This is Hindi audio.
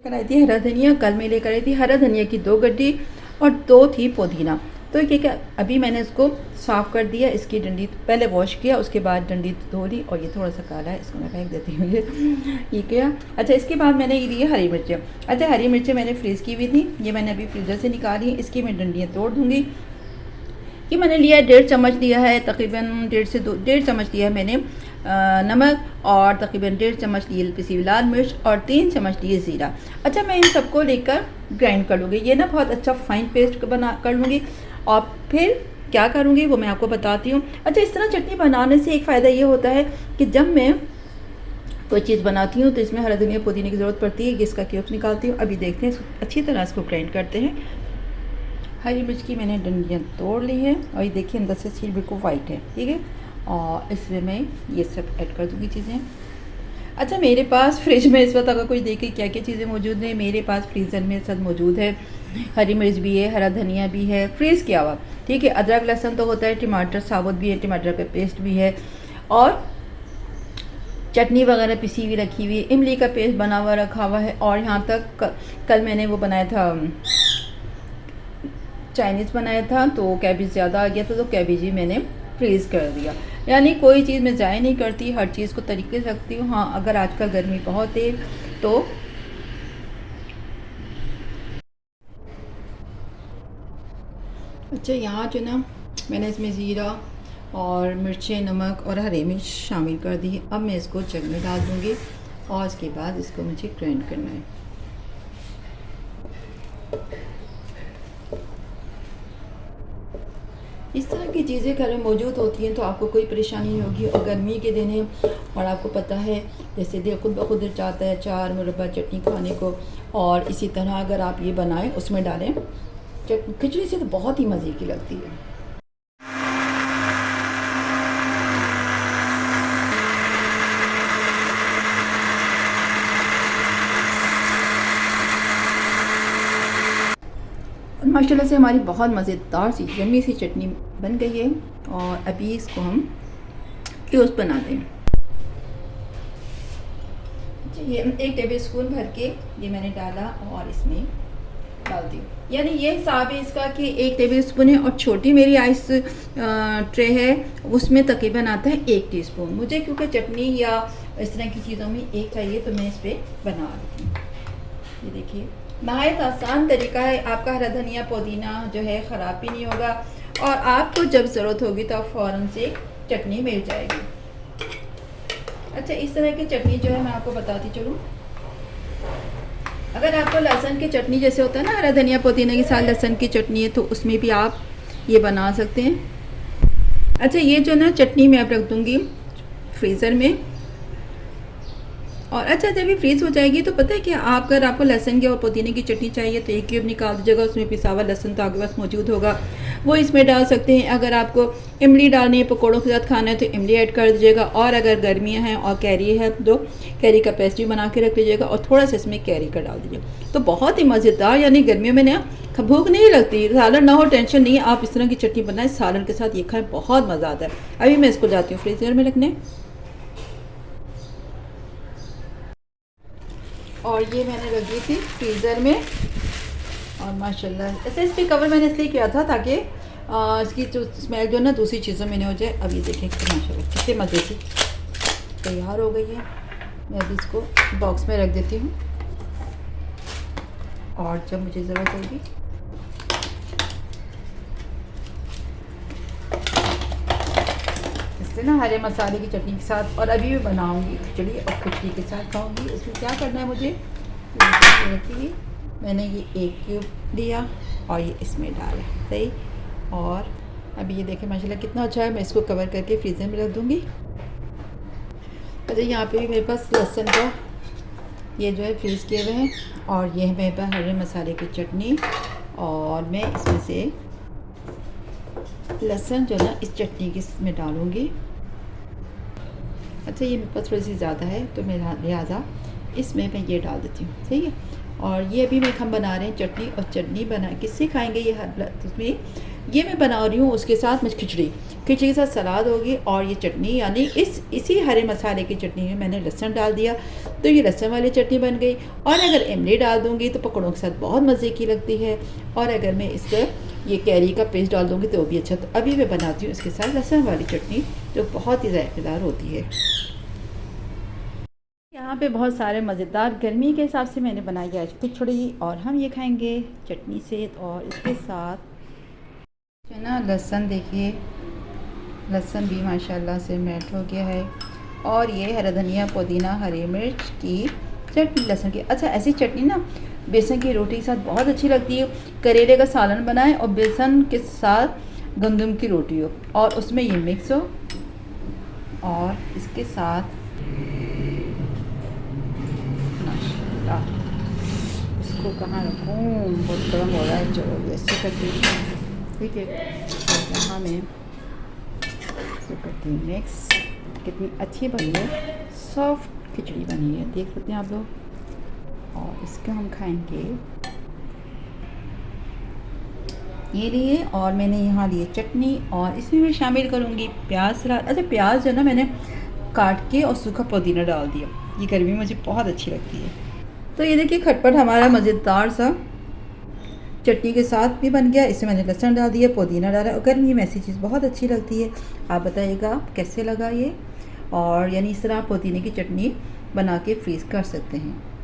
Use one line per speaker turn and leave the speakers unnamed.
लेकर आई थी हरा धनिया। कल मैं लेकर आई थी हरा धनिया की 2 गड्डी और 2 थी पुदीना। तो ये क्या, अभी मैंने इसको साफ़ कर दिया, इसकी डंडी पहले वॉश किया, उसके बाद डंडी धो ली। और ये थोड़ा सा काला है, इसको मैं फेंक देती हूँ। ये क्या, अच्छा इसके बाद मैंने ये ली है हरी मिर्चें। अच्छा हरी मिर्चें मैंने फ्रीज़ की हुई थी, ये मैंने अभी फ्रीज़र से निकाली है। इसकी मैं डंडियाँ तोड़ दूँगी। कि मैंने लिया है 1.5 चम्मच लिया है, तकरीबन 1.5 चम्मच लिया है मैंने नमक, और तकरीबन 1.5 चम्मच लिए पिसी हुई लाल मिर्च, और 3 चम्मच लिए ज़ीरा। अच्छा मैं इन सबको लेकर ग्राइंड कर लूँगी, ये ना बहुत अच्छा फाइन पेस्ट बना कर लूँगी। और फिर क्या करूँगी वो मैं आपको बताती हूँ। अच्छा इस तरह चटनी बनाने से एक फ़ायदा ये होता है कि जब मैं कोई चीज़ बनाती हूँ तो इसमें हरा धनिया पुदीने की ज़रूरत पड़ती है। इसका क्यूब्स निकालती हूँ। अभी देखते हैं, अच्छी तरह इसको ग्राइंड करते हैं। हरी मिर्च की मैंने डंडियाँ तोड़ ली है, और ये देखिए अंदर से सील बिल्कुल वाइट है, ठीक है। और इसमें मैं ये सब ऐड कर दूँगी चीज़ें। अच्छा मेरे पास फ्रिज में इस वक्त अगर कोई देखे क्या क्या चीज़ें मौजूद हैं, मेरे पास फ्रीज़र में सब मौजूद है। हरी मिर्च भी है, हरा धनिया भी है फ्रीज़ किया हुआ, ठीक है। अदरक लहसुन तो होता है, टमाटर साबुत भी है, टमाटर का पेस्ट भी है, और चटनी वगैरह पिसी हुई रखी हुई है, इमली का पेस्ट बना हुआ रखा हुआ है। और यहाँ तक कल मैंने वो बनाया था, चाइनीज़ बनाया था, तो कैबेज ज़्यादा आ गया था, तो कैबेज ही मैंने फ्रीज़ कर दिया। यानी कोई चीज़ मैं ज़ाया नहीं करती, हर चीज़ को तरीके से रखती हूँ। हाँ अगर आजकल गर्मी बहुत है तो अच्छा यहाँ जो ना मैंने इसमें ज़ीरा और मिर्चें, नमक और हरी मिर्च शामिल कर दी। अब मैं इसको जग में डाल दूँगी, और उसके बाद इसको मुझे ग्राइंड करना है। इस तरह की चीज़ें घर में मौजूद होती हैं तो आपको कोई परेशानी नहीं होगी। और गर्मी के दिन है, और आपको पता है जैसे दिल खुद ब खुद चाहता है अचार, मुरब्बा, चटनी खाने को। और इसी तरह अगर आप ये बनाएं, उसमें डालें खिचड़ी से, तो बहुत ही मज़े की लगती है। और माशाल्लाह से हमारी बहुत मज़ेदार सी यम्मी सी चटनी बन गई है। और अभी इसको हम क्यूब्स बना दें। ये 1 टेबल स्पून भर के ये मैंने डाला, और इसमें डाल दी। यानी ये हिसाब है इसका कि 1 टेबल स्पून है, और छोटी मेरी आइस ट्रे है उसमें तकरीबन आता है 1 टीस्पून। मुझे क्योंकि चटनी या इस तरह की चीज़ों में एक चाहिए, तो मैं इस पर बना रही हूँ। ये देखिए नहायत आसान तरीका है। आपका हरा धनिया पुदीना जो है ख़राब भी नहीं होगा, और आपको जब ज़रूरत होगी तो आप फ़ौरन से चटनी मिल जाएगी। अच्छा इस तरह की चटनी जो है मैं आपको बताती चलूँ। अगर आपको लहसुन की चटनी जैसे होता है ना, हरा धनिया पुदीना के साथ लहसुन की चटनी है, तो उसमें भी आप ये बना सकते हैं। अच्छा ये जो ना चटनी मैं अब रख दूँगी फ्रीज़र में। और अच्छा जब ये फ्रीज़ हो जाएगी तो पता है कि आप अगर आपको लहसुन की और पुदीने की चटनी चाहिए तो 1 क्यूब निकाल दीजिएगा, उसमें पिसा हुआ लहसुन तो आपके पास मौजूद होगा, वो इसमें डाल सकते हैं। अगर आपको इमली डालनी है, पकौड़ों के साथ खाना है, तो इमली ऐड कर दीजिएगा। और अगर गर्मियाँ हैं और कैरी है तो कैरी का पेस्ट भी बना के रख लीजिएगा, और थोड़ा सा इसमें कैरी का डाल दीजिएगा, तो बहुत ही मज़ेदार। यानी गर्मियों में ना भूख नहीं लगती, सालन ना हो टेंशन नहीं है, आप इस तरह की चटनी बनाएं, सालन के साथ ये खाएँ, बहुत मज़ा आता है। अभी मैं इसको जाती हूँ फ्रीज़र में रखने। और ये मैंने रख दी थी फ्रीज़र में, और माशाल्लाह ऐसे इस पर कवर मैंने इसलिए किया था ताकि इसकी जो स्मेल जो ना दूसरी चीज़ों में नहीं हो जाए। अब ये देखें कि माशाल्लाह कितने मज़े से तैयार हो गई है। मैं अभी इसको बॉक्स में रख देती हूँ, और जब मुझे ज़रूरत होगी इससे ना हरे मसाले की चटनी के साथ, और अभी भी बनाऊँगी खिचड़ी, और खिचड़ी के साथ खाऊँगी। इसमें क्या करना है मुझे, मैंने ये 1 क्यूब लिया और ये इसमें डाला, सही। और अभी ये देखें माशाल्लाह कितना अच्छा है। मैं इसको कवर करके फ्रीज़र में रख दूँगी। अच्छा यहाँ पे भी मेरे पास लहसुन का ये जो है फ्रीज़ किए हुए हैं, और ये है मेरे पास हरे मसाले की चटनी, और मैं इसमें से लहसुन जो ना इस चटनी के इसमें डालूँगी। अच्छा ये मेरे पास थोड़ी सी ज़्यादा है, तो मैं लिहाजा इसमें मैं ये डाल देती हूँ, सही है। और ये अभी हम बना रहे हैं चटनी, और चटनी बना किससे खाएंगे, ये उसमें ये मैं बना रही हूँ उसके साथ मैं खिचड़ी के साथ सलाद होगी और ये चटनी, यानी इसी हरे मसाले की चटनी में मैंने लहसुन डाल दिया, तो ये लहसुन वाली चटनी बन गई। और अगर इमली डाल दूँगी तो पकौड़ों के साथ बहुत मज़े की लगती है। और अगर मैं इसका ये कैरी का पेस्ट डाल दूँगी तो वो भी अच्छा। तो अभी मैं बनाती हूँ इसके साथ लहसुन वाली चटनी, जो बहुत ही ज़ायकेदार होती है। यहाँ पे बहुत सारे मज़ेदार गर्मी के हिसाब से मैंने बनाई है खिचड़ी, और हम ये खाएंगे चटनी से। और इसके साथ जो ना लहसुन, देखिए लहसुन भी माशाल्लाह से मेल्ट हो गया है। और ये हरा धनिया, पुदीना, हरी मिर्च की चटनी लहसुन की। अच्छा, ऐसी चटनी ना बेसन की रोटी के साथ बहुत अच्छी लगती है। करेले का सालन बनाएं और बेसन के साथ गंदम की रोटी हो और उसमें ये मिक्स हो, और इसके साथ माशाल्लाह, इसको कहाँ रखूँ, बहुत गर्म हो रहा है। चलो ऐसे करती हूँ, ठीक है। तो यहाँ मैं इसको करती हूँ मिक्स। कितनी अच्छी बनी है, सॉफ्ट खिचड़ी बनी है, देख सकते हैं आप लोग। और इसको हम खाएंगे, ये लिए। और मैंने यहाँ लिए चटनी, और इसमें मैं शामिल करूँगी प्याज सलाद। अच्छा, प्याज जो है ना मैंने काट के और सूखा पुदीना डाल दिया, ये गर्मी में मुझे बहुत अच्छी लगती है। तो ये देखिए खटपट हमारा मज़ेदार सा चटनी के साथ भी बन गया। इसमें मैंने लहसुन डाल दिया, पुदीना डाला, और गर्मी में ऐसी चीज़ बहुत अच्छी लगती है। आप बताइएगा कैसे लगा ये। और यानी इस तरह आप पुदीने की चटनी बना के फ्रीज़ कर सकते हैं।